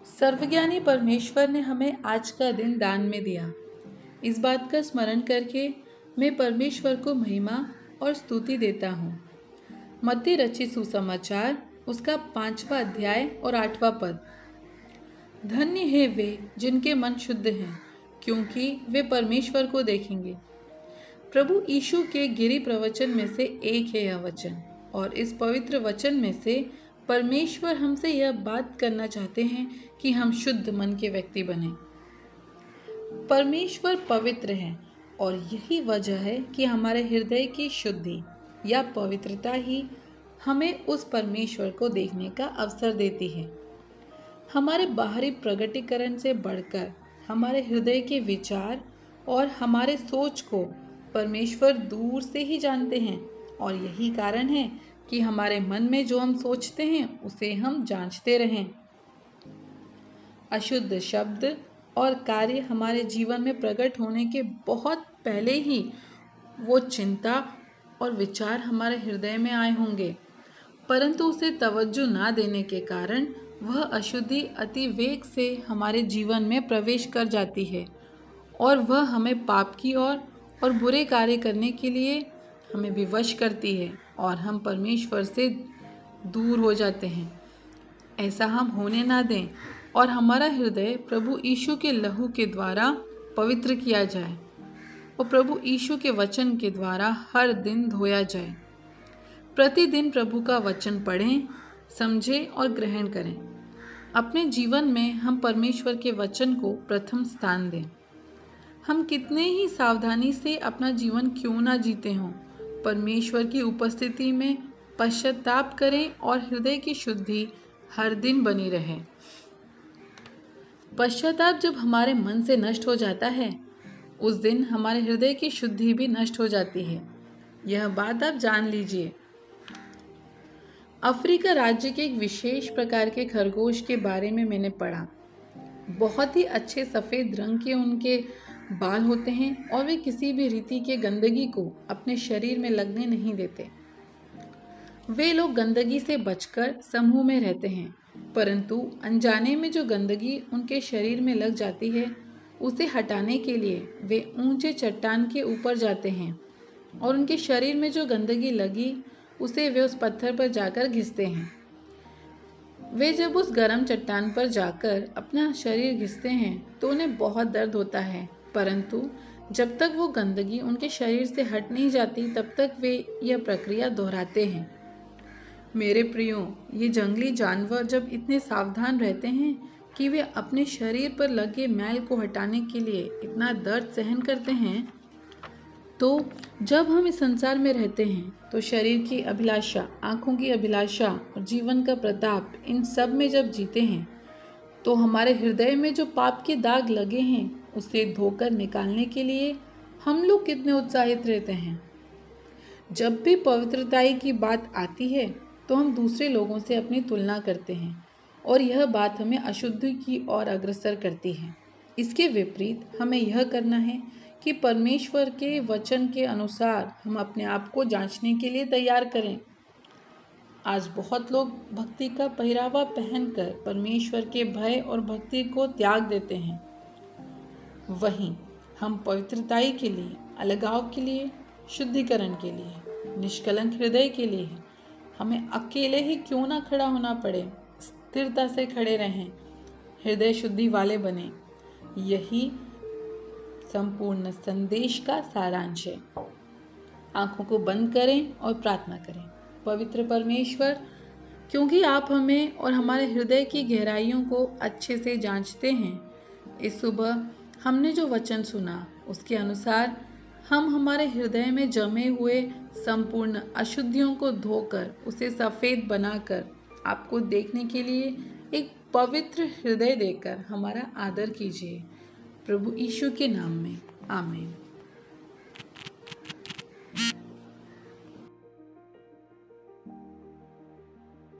सर्वज्ञानी परमेश्वर ने हमें आज का दिन दान में दिया। इस बात का स्मरण करके मैं परमेश्वर को महिमा और स्तुति देता हूँ। मत्ती रचित सुसमाचार उसका 5वां अध्याय और 8वां पद। धन्य है वे जिनके मन शुद्ध हैं, क्योंकि वे परमेश्वर को देखेंगे। प्रभु यीशु के गिरी प्रवचन में से एक है यह वचन, और इस पवित्र वचन में से परमेश्वर हमसे यह बात करना चाहते हैं कि हम शुद्ध मन के व्यक्ति बने। परमेश्वर पवित्र है और यही वजह है कि हमारे हृदय की शुद्धि या पवित्रता ही हमें उस परमेश्वर को देखने का अवसर देती है। हमारे बाहरी प्रकटीकरण से बढ़कर हमारे हृदय के विचार और हमारे सोच को परमेश्वर दूर से ही जानते हैं, और यही कारण है कि हमारे मन में जो हम सोचते हैं उसे हम जांचते रहें। अशुद्ध शब्द और कार्य हमारे जीवन में प्रकट होने के बहुत पहले ही वो चिंता और विचार हमारे हृदय में आए होंगे, परंतु उसे तवज्जो ना देने के कारण वह अशुद्धि अति वेग से हमारे जीवन में प्रवेश कर जाती है और वह हमें पाप की ओर और बुरे कार्य करने के लिए हमें विवश करती है और हम परमेश्वर से दूर हो जाते हैं। ऐसा हम होने ना दें और हमारा हृदय प्रभु यीशु के लहू के द्वारा पवित्र किया जाए और प्रभु यीशु के वचन के द्वारा हर दिन धोया जाए। प्रतिदिन प्रभु का वचन पढ़ें, समझें और ग्रहण करें। अपने जीवन में हम परमेश्वर के वचन को प्रथम स्थान दें। हम कितने ही सावधानी से अपना जीवन क्यों ना जीते हों, परमेश्वर की उपस्थिति में पश्चाताप करें और हृदय की शुद्धि हर दिन बनी रहे। पश्चाताप जब हमारे मन से नष्ट हो जाता है, उस दिन हमारे हृदय की शुद्धि भी नष्ट हो जाती है। यह बात आप जान लीजिए। अफ्रीका राज्य के एक विशेष प्रकार के खरगोश के बारे में मैंने पढ़ा। बहुत ही अच्छे सफ़ेद रंग के उनके बाल होते हैं और वे किसी भी रीति के गंदगी को अपने शरीर में लगने नहीं देते। वे लोग गंदगी से बचकर समूह में रहते हैं, परंतु अनजाने में जो गंदगी उनके शरीर में लग जाती है उसे हटाने के लिए वे ऊंचे चट्टान के ऊपर जाते हैं और उनके शरीर में जो गंदगी लगी उसे वे उस पत्थर पर जाकर घिसते हैं। वे जब उस गर्म चट्टान पर जाकर अपना शरीर घिसते हैं तो उन्हें बहुत दर्द होता है, परंतु जब तक वो गंदगी उनके शरीर से हट नहीं जाती तब तक वे यह प्रक्रिया दोहराते हैं। मेरे प्रियो, ये जंगली जानवर जब इतने सावधान रहते हैं कि वे अपने शरीर पर लगे मैल को हटाने के लिए इतना दर्द सहन करते हैं, तो जब हम इस संसार में रहते हैं तो शरीर की अभिलाषा, आँखों की अभिलाषा और जीवन का प्रताप, इन सब में जब जीते हैं तो हमारे हृदय में जो पाप के दाग लगे हैं उसे धोकर निकालने के लिए हम लोग कितने उत्साहित रहते हैं। जब भी पवित्रताई की बात आती है तो हम दूसरे लोगों से अपनी तुलना करते हैं और यह बात हमें अशुद्धि की ओर अग्रसर करती है। इसके विपरीत हमें यह करना है कि परमेश्वर के वचन के अनुसार हम अपने आप को जांचने के लिए तैयार करें। आज बहुत लोग भक्ति का पहरावा पहनकर परमेश्वर के भय और भक्ति को त्याग देते हैं। वहीं हम पवित्रताई के लिए, अलगाव के लिए, शुद्धिकरण के लिए, निष्कलंक हृदय के लिए हमें अकेले ही क्यों ना खड़ा होना पड़े, स्थिरता से खड़े रहें, हृदय शुद्धि वाले बने। यही संपूर्ण संदेश का सारांश है। आंखों को बंद करें और प्रार्थना करें। पवित्र परमेश्वर, क्योंकि आप हमें और हमारे हृदय की गहराइयों को अच्छे से जांचते हैं, इस सुबह हमने जो वचन सुना उसके अनुसार हम हमारे हृदय में जमे हुए संपूर्ण अशुद्धियों को धोकर उसे सफ़ेद बनाकर आपको देखने के लिए एक पवित्र हृदय देकर हमारा आदर कीजिए। प्रभु यीशु के नाम में, आमीन।